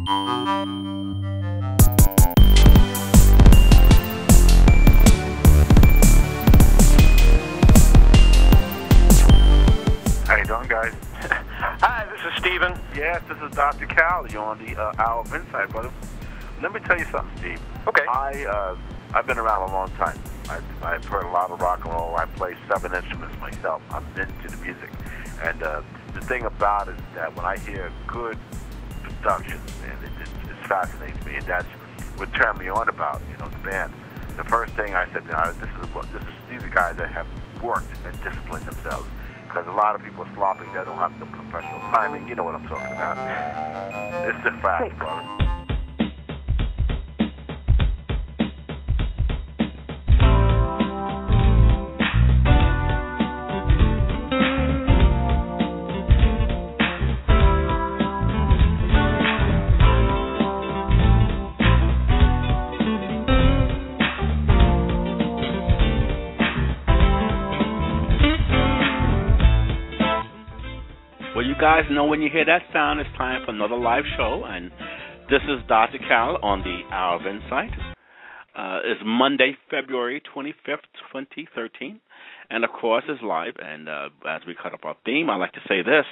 How you doing, guys? Hi, this is Steven. Yes, this is DrCal. You're on the Hour of Insight, brother. Let me tell you something, Steve. Okay. I've been around a long time. I've heard a lot of rock and roll. I play 7 instruments myself. I'm into the music. And the thing about it is that when I hear good production, and it fascinates me, and that's what turned me on about, the band. The first thing I said, these are guys that have worked and disciplined themselves. Because a lot of people are slopping that don't have the professional timing. You know what I'm talking about. It's the fact, brother. Well, you guys know when you hear that sound, it's time for another live show, and this is DrCal on the Hour of Insight. It's Monday, February 25th, 2013, and of course it's live, and as we cut up our theme, I like to say this: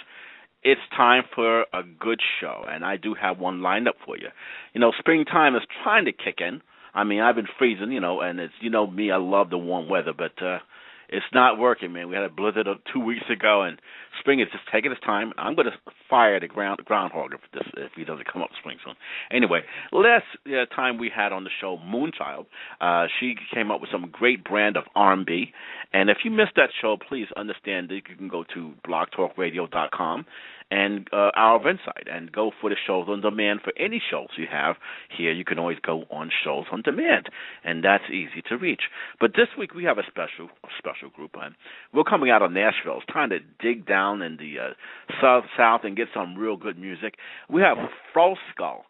it's time for a good show, and I do have one lined up for you. Springtime is trying to kick in. I mean, I've been freezing, and it's, me, I love the warm weather, but it's not working, man. We had a blizzard 2 weeks ago, and spring is just taking its time. I'm going to fire the groundhog if he doesn't come up spring soon. Anyway, last time we had on the show Moonchild, she came up with some great brand of R&B. And if you missed that show, please understand that you can go to blogtalkradio.com and Hour of Insight and go for the shows on demand for any shows you have here. You can always go on shows on demand, and that's easy to reach. But this week we have a special group on. We're coming out of Nashville. It's time to dig down in the South and get some real good music. We have Froskull.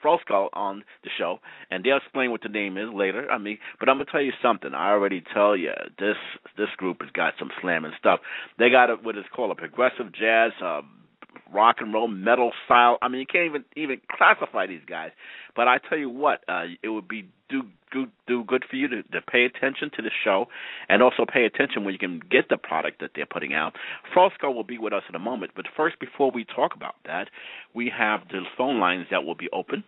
Froskull on the show, and they'll explain what the name is later. But I'm going to tell you something. I already tell you, this group has got some slamming stuff. They got what is called a progressive jazz, rock and roll, metal style. You can't even classify these guys. But I tell you what, it would be do good for you to pay attention to the show, and also pay attention when you can get the product that they're putting out. Froskull will be with us in a moment, but first, before we talk about that, we have the phone lines that will be open.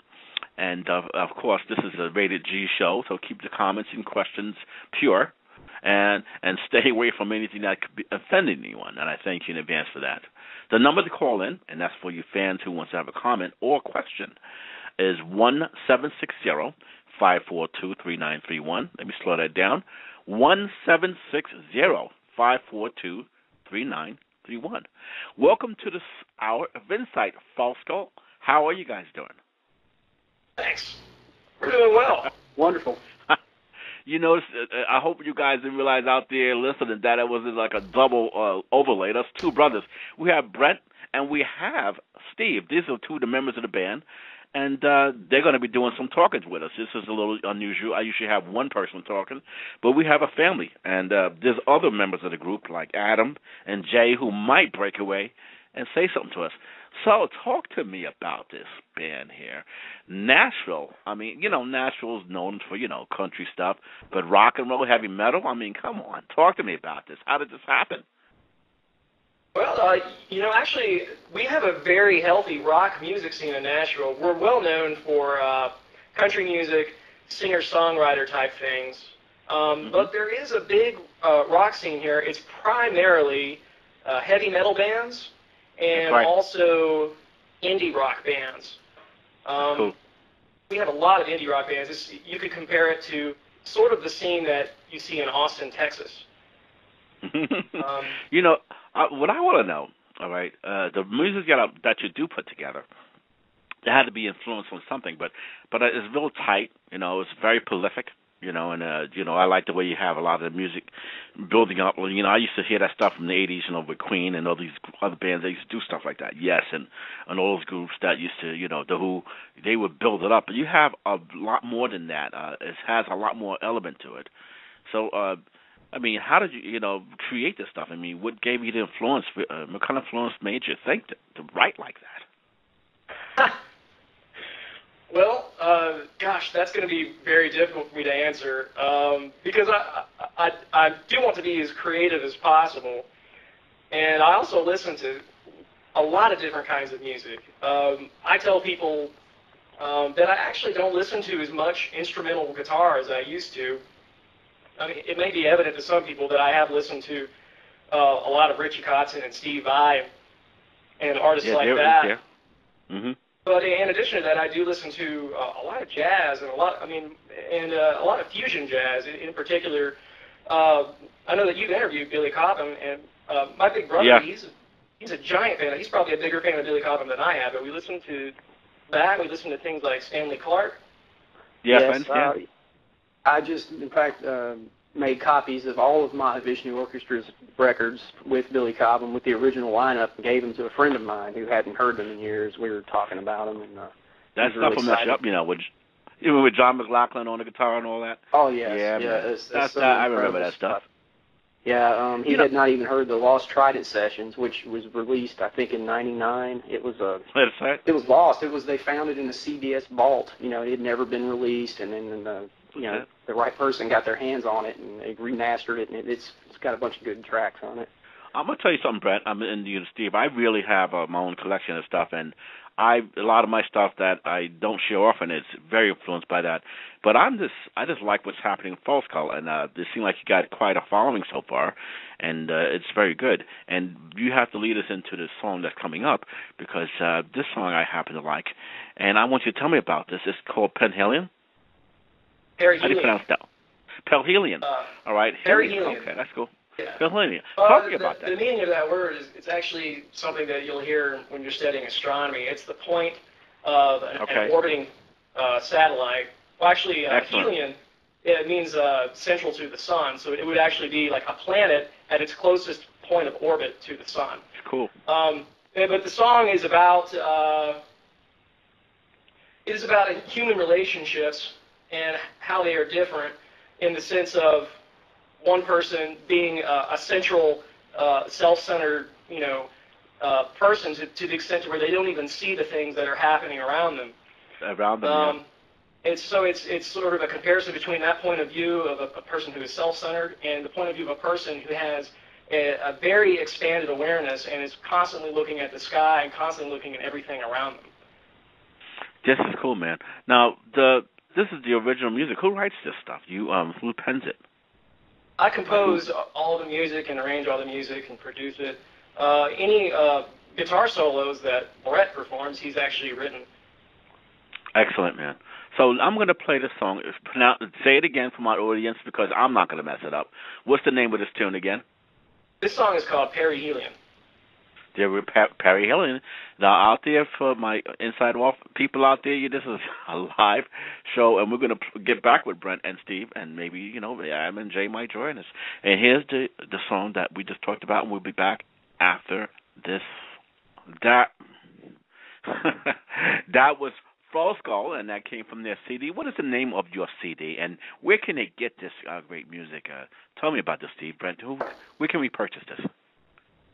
And, of course, this is a Rated G show, so keep the comments and questions pure, and stay away from anything that could be offending anyone, and I thank you in advance for that. The number to call in, and that's for you fans who want to have a comment or question, is 1-760-542-3931. Let me slow that down. 1-760-542-3931. Welcome to this Hour of Insight, Froskull. How are you guys doing? Thanks. We're doing well. Wonderful. I hope you guys didn't realize out there listening that it was like a double overlay. That's two brothers. We have Brent and we have Steve. These are two of the members of the band, and they're going to be doing some talking with us. This is a little unusual. I usually have one person talking, but we have a family, and there's other members of the group like Adam and Jay who might break away and say something to us. So talk to me about this band here. Nashville, Nashville's known for, country stuff, but rock and roll, heavy metal, come on. Talk to me about this. How did this happen? Well, actually, we have a very healthy rock music scene in Nashville. We're well known for country music, singer-songwriter type things. But there is a big rock scene here. It's primarily heavy metal bands, and also indie rock bands. Cool. We have a lot of indie rock bands. You could compare it to sort of the scene that you see in Austin, Texas. What I want to know, all right, the music that you do put together, it had to be influenced on something, but it's real tight. It's very prolific. And I like the way you have a lot of the music building up. I used to hear that stuff from the 80s, with Queen and all these other bands. They used to do stuff like that. Yes, and all those groups that used to, the Who, they would build it up. But you have a lot more than that. It has a lot more element to it. So, how did you, create this stuff? What gave you the influence? What kind of influence made you think to write like that? Gosh, that's going to be very difficult for me to answer because I do want to be as creative as possible, and I also listen to a lot of different kinds of music. I tell people that I actually don't listen to as much instrumental guitar as I used to. I mean, it may be evident to some people that I have listened to a lot of Richie Kotzen and Steve Vai and artists like that. Yeah. Mm-hmm. But in addition to that, I do listen to a lot of jazz and a lot of fusion jazz in particular. I know that you've interviewed Billy Cobham, and my big brother, he's a giant fan. He's probably a bigger fan of Billy Cobham than I have. But we listen to that. We listen to things like Stanley Clarke. Yes, I just, in fact, made copies of all of my Vision Orchestra's records with Billy Cobham, with the original lineup, and gave them to a friend of mine who hadn't heard them in years. We were talking about them. And, that stuff will mess you up, with John McLaughlin on the guitar and all that. Oh, yes. I remember that stuff. Yeah, he had not even heard the Lost Trident sessions, which was released, I think, in '99. It was lost. They found it in a CBS vault. It had never been released, and then the right person got their hands on it, and they remastered it, and it's got a bunch of good tracks on it. I'm gonna tell you something, Brent. Steve. I really have my own collection of stuff, and a lot of my stuff that I don't show often is very influenced by that. But I just like what's happening in Froskull, and it seems like you got quite a following so far, and it's very good. And you have to lead us into the song that's coming up, because this song I happen to like, and I want you to tell me about this. It's called Perihelion. Perihelion. How do you pronounce that? Perihelion. All right. Perihelion. Okay, that's cool. Yeah. Perihelion. Talk to me about that. The meaning of that word is it's actually something that you'll hear when you're studying astronomy. It's the point of an orbiting satellite. Well, actually, helion, it means central to the sun, so it would actually be like a planet at its closest point of orbit to the sun. Cool. But the song is about human relationships and how they are different in the sense of one person being a central, self-centered, person to the extent to where they don't even see the things that are happening around them. It's sort of a comparison between that point of view of a person who is self-centered and the point of view of a person who has a very expanded awareness and is constantly looking at the sky and constantly looking at everything around them. This is cool, man. Now, this is the original music. Who writes this stuff? Who pens it? I compose all the music and arrange all the music and produce it. Any guitar solos that Brett performs, he's actually written. Excellent, man. So I'm going to play this song. Say it again for my audience because I'm not going to mess it up. What's the name of this tune again? This song is called Perihelion. There were Perihelion. Now, out there for my Inside Off people out there, this is a live show, and we're going to get back with Brent and Steve, and maybe, Adam and Jay might join us. And here's the song that we just talked about, and we'll be back after this. That was Froskull, and that came from their CD. What is the name of your CD, and where can they get this great music? Tell me about this, Steve. Brent, where can we purchase this?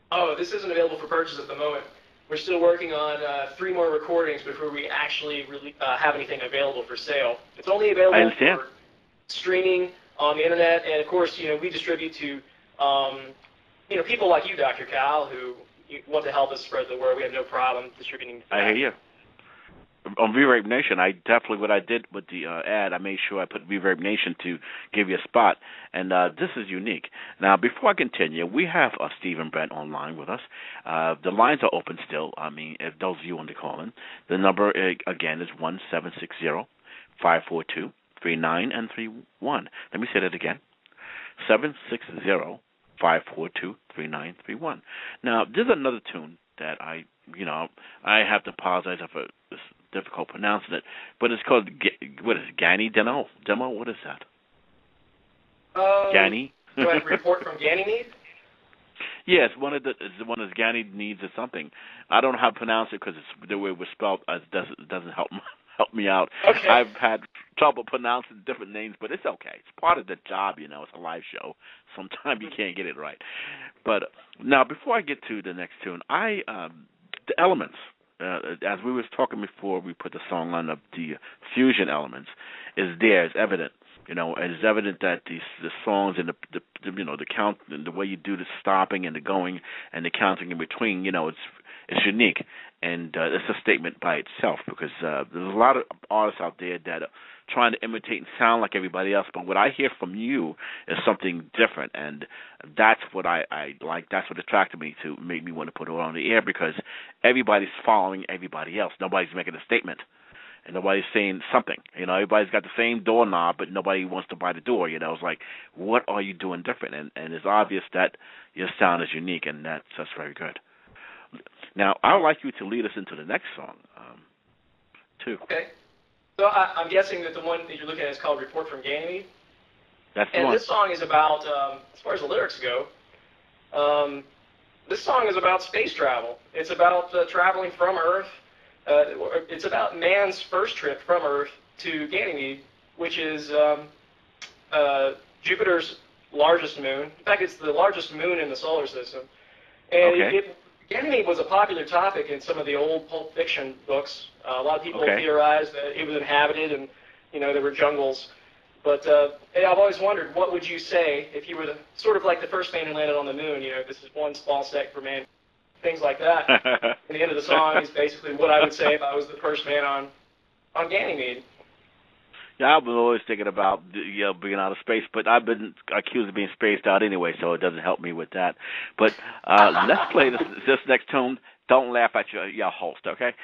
Oh, this isn't available for purchase at the moment. We're still working on 3 more recordings before we actually have anything available for sale. It's only available for streaming on the internet, and of course, we distribute to, people like you, DrCal, who want to help us spread the word. We have no problem distributing. I hear you. On Reverb Nation, what I did with the ad, I made sure I put Reverb Nation to give you a spot, and this is unique. Now, before I continue, we have Steve and Brent online with us. The lines are open still. I mean, if those of you want to call in, the number again is 1-760-542-3931. Let me say that again: 760-542-3931. Now, there's another tune that I have to apologize for this difficult pronouncing it, but it's called Ganny Demo? What is that? Ganny? Do I have a report from Ganymede? Yes, one of Ganymedes or something. I don't know how to pronounce it because the way it was spelled doesn't help me out. Okay. I've had trouble pronouncing different names, but it's okay. It's part of the job, It's a live show. Sometimes you can't get it right. But now, before I get to the next tune, the Elements. as we was talking before, we put the song on the fusion elements. Is there? It's evident. And it's evident that the songs and the count and the way you do the stopping and the going and the counting in between, it's unique, and it's a statement by itself, because there's a lot of artists out there that are trying to imitate and sound like everybody else, but what I hear from you is something different, and that's what I like. That's what attracted me to make me want to put it on the air, because everybody's following everybody else. Nobody's making a statement. And nobody's saying something. Everybody's got the same doorknob, but nobody wants to buy the door. It's like, what are you doing different? And it's obvious that your sound is unique, and that's very good. Now, I would like you to lead us into the next song, too. Okay. So I'm guessing that the one that you're looking at is called Report from Ganymede? That's the one. And this song is about, as far as the lyrics go, this song is about space travel. It's about traveling from Earth. It's about man's first trip from Earth to Ganymede, which is Jupiter's largest moon. In fact, it's the largest moon in the solar system. And Ganymede was a popular topic in some of the old Pulp Fiction books. A lot of people theorized that it was inhabited and, there were jungles. But I've always wondered, what would you say if you were sort of like the first man who landed on the moon? This is one small step for man. Things like that. And the end of the song is basically what I would say if I was the first man on Ganymede. Yeah, I've been always thinking about being out of space, but I've been accused of being spaced out anyway, so it doesn't help me with that. But let's play this next tune. Don't laugh at your host, okay?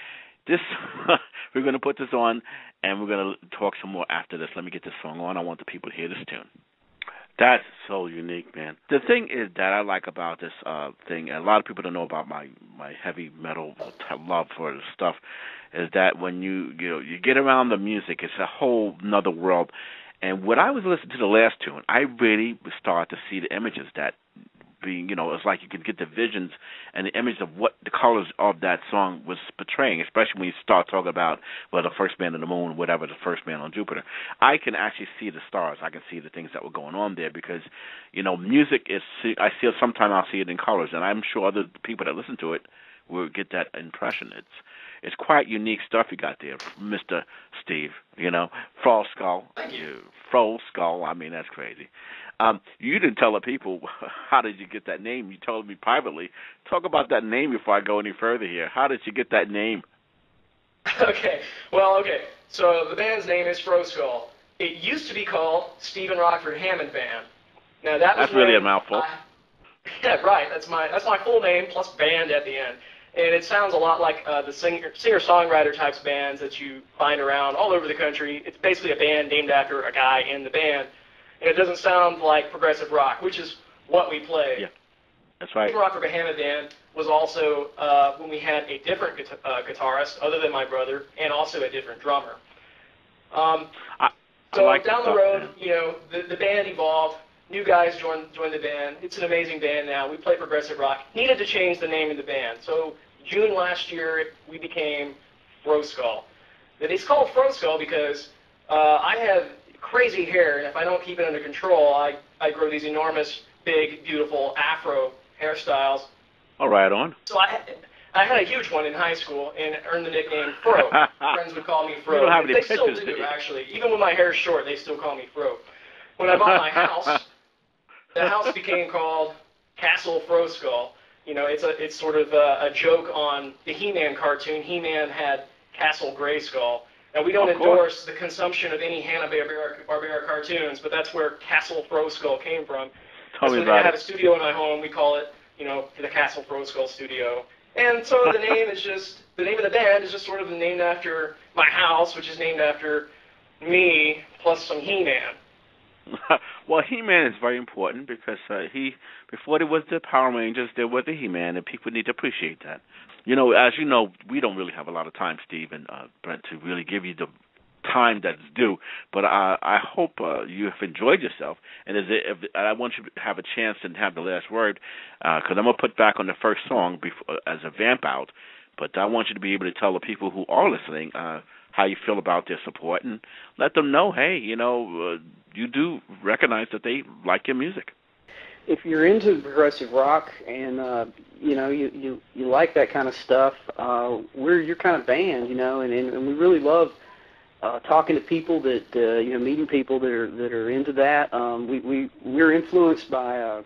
We're going to put this on, and we're going to talk some more after this. Let me get this song on. I want the people to hear this tune. That's so unique, man. The thing is that I like about this thing, and a lot of people don't know about my heavy metal love for the stuff, is that when you get around the music, it's a whole nother world. And when I was listening to the last tune, I really started to see the images that being, it's like you could get the visions and the image of what the colors of that song was portraying, especially when you start talking about, the first man on the moon, whatever, the first man on Jupiter. I can actually see the stars. I can see the things that were going on there, because, music is, I see it, sometimes I'll see it in colors, and I'm sure other people that listen to it will get that impression. It's quite unique stuff you got there, Mr. Steve, Froskull. Thank you. Froskull, I mean, that's crazy. You didn't tell the people, how did you get that name? You told me privately. Talk about that name before I go any further here. How did you get that name? Okay. So the band's name is Froskull. It used to be called Stephen Rockford Hammond Band. Now that's really a mouthful. Yeah, right. That's my full name plus band at the end. And it sounds a lot like the singer-songwriter types bands that you find around all over the country. It's basically a band named after a guy in the band. And it doesn't sound like progressive rock, which is what we play. Yeah, that's right. Stephen Rockford Hammond Band was also when we had a different guitarist other than my brother, and also a different drummer. So like down the road, the band evolved. New guys joined the band. It's an amazing band now. We play progressive rock. Needed to change the name of the band. So June last year, we became Froskull. It's called Froskull because I have crazy hair, and if I don't keep it under control, I grow these enormous, big, beautiful afro hairstyles. All right, on. So I had a huge one in high school and earned the nickname Fro. Friends would call me Fro. You don't have any they pictures, still do, actually. Even when my hair is short, they still call me Fro. When I bought my house, the house became called Castle Froskull. It's sort of a joke on the He-Man cartoon. He-Man had Castle Grayskull. Now, we don't endorse the consumption of any Hanna-Barbera cartoons, but that's where Castle Froskull came from. Tell me about it. I have a studio in my home. We call it, the Castle Froskull Studio. And so the name of the band is just sort of named after my house, which is named after me, plus some He-Man. Well, He-Man is very important because before there was the Power Rangers, there was the He-Man, and people need to appreciate that. As you know, we don't really have a lot of time, Steve and Brent, to really give you the time that's due. But I hope you have enjoyed yourself, and I want you to have a chance and have the last word, because I'm going to put back on the first song as a vamp out. But I want you to be able to tell the people who are listening how you feel about their support, and let them know, hey, you do recognize that they like your music. if you're into progressive rock and you like that kind of stuff, we're your kind of band, and we really love talking to people that meeting people that are into that. We're influenced by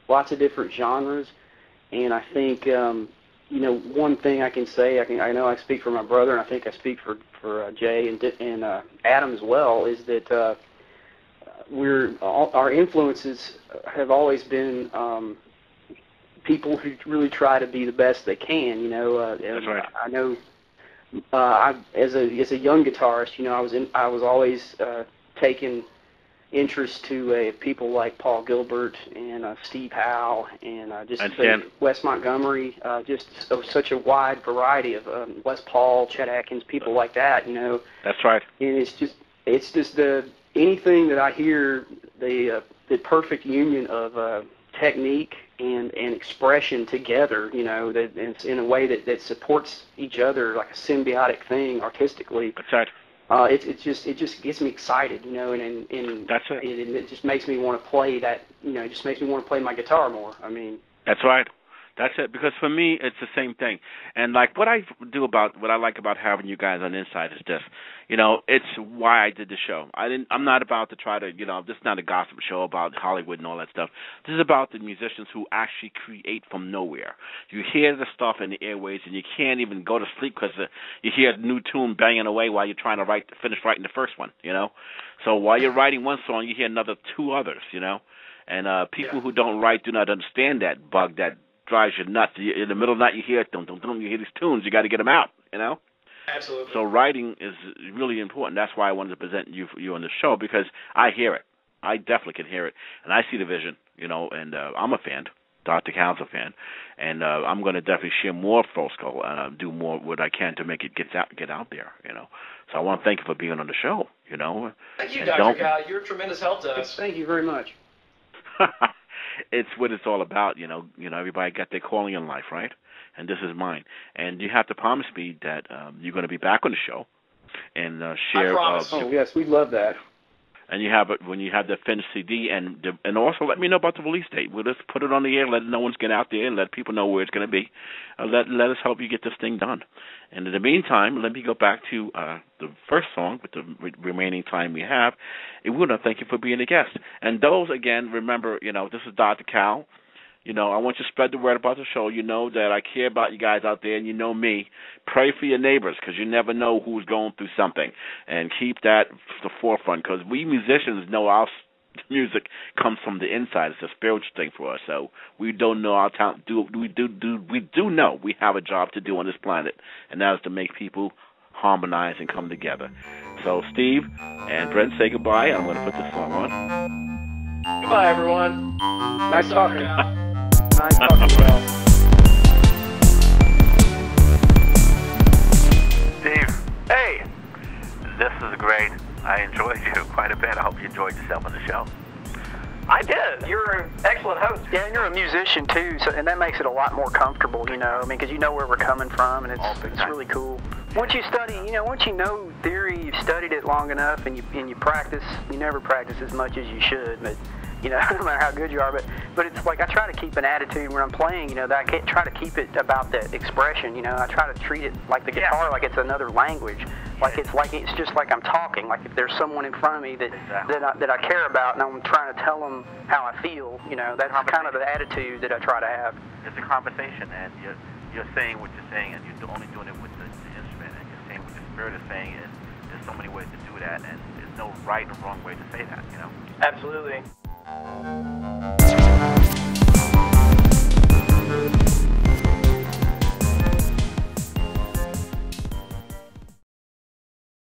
lots of different genres, and I think one thing I can say, I know I speak for my brother, and I think I speak for Jay and Adam as well, is that our influences have always been people who really try to be the best they can. That's right. I know. As a young guitarist, I was always taking interest to people like Paul Gilbert and Steve Howe and Wes Montgomery, such a wide variety of Les Paul, Chet Atkins, people like that. That's right. And it's just anything that I hear, the perfect union of technique and expression together, that it's in a way that supports each other, like a symbiotic thing artistically. That's right. It just gets me excited, and that's it. It just makes me want to play that, it just makes me want to play my guitar more. I mean, that's right. That's it. Because for me, it's the same thing. And like what I like about having you guys on Inside is this. It's why I did the show. I'm not about to try to, this is not a gossip show about Hollywood and all that stuff. This is about the musicians who actually create from nowhere. You hear the stuff in the airways, and you can't even go to sleep because you hear a new tune banging away while you're trying to finish writing the first one. So while you're writing one song, you hear another two others. And people who don't write do not understand that bug that drives you nuts. In the middle of the night, you hear you hear these tunes. You got to get them out. Absolutely. So writing is really important. That's why I wanted to present you on the show, because I hear it. I definitely can hear it, and I see the vision. And I'm a fan. DrCal's a fan, and I'm going to definitely share more Froskull and do more what I can to make it get out there. So I want to thank you for being on the show. Thank you, DrCal. You're a tremendous help to us. Thank you very much. It's what it's all about, everybody got their calling in life, right? And this is mine. And you have to promise me that you're going to be back on the show and share. I promise. Oh, yes, we'd love that. And you have it when you have the finished CD, and also let me know about the release date. We'll just put it on the air, let no one's get out there, and let people know where it's going to be. Let us help you get this thing done. And in the meantime, let me go back to the first song with the remaining time we have. We want to thank you for being a guest. And those, again, remember, this is DrCal. I want you to spread the word about the show. You know that I care about you guys out there, and you know me. Pray for your neighbors, because you never know who's going through something. And keep that the forefront, because we musicians know our music comes from the inside. It's a spiritual thing for us. So we don't know our talent. We do know we have a job to do on this planet, and that is to make people harmonize and come together. So Steve and Brent, say goodbye. I'm going to put this song on. Goodbye, everyone. Nice talking. Nice talking, Will. Steve, hey, this is great. I enjoyed you quite a bit. I hope you enjoyed yourself on the show. I did. You're an excellent host. Yeah, and you're a musician too, and that makes it a lot more comfortable, because you know where we're coming from, and it's really cool. Once you study, once you know theory, you've studied it long enough, and you practice. You never practice as much as you should, but no matter how good you are. But it's like I try to keep an attitude when I'm playing, that I can't try to keep it about that expression. I try to treat it like the guitar, like it's another language. It's just like I'm talking. Like if there's someone in front of me that I care about, and I'm trying to tell them how I feel. That's kind of the attitude that I try to have. It's a conversation, and you're saying what you're saying, and you're only doing it with the instrument, and you're saying what the spirit is saying. And there's so many ways to do that, and there's no right or wrong way to say that. Absolutely.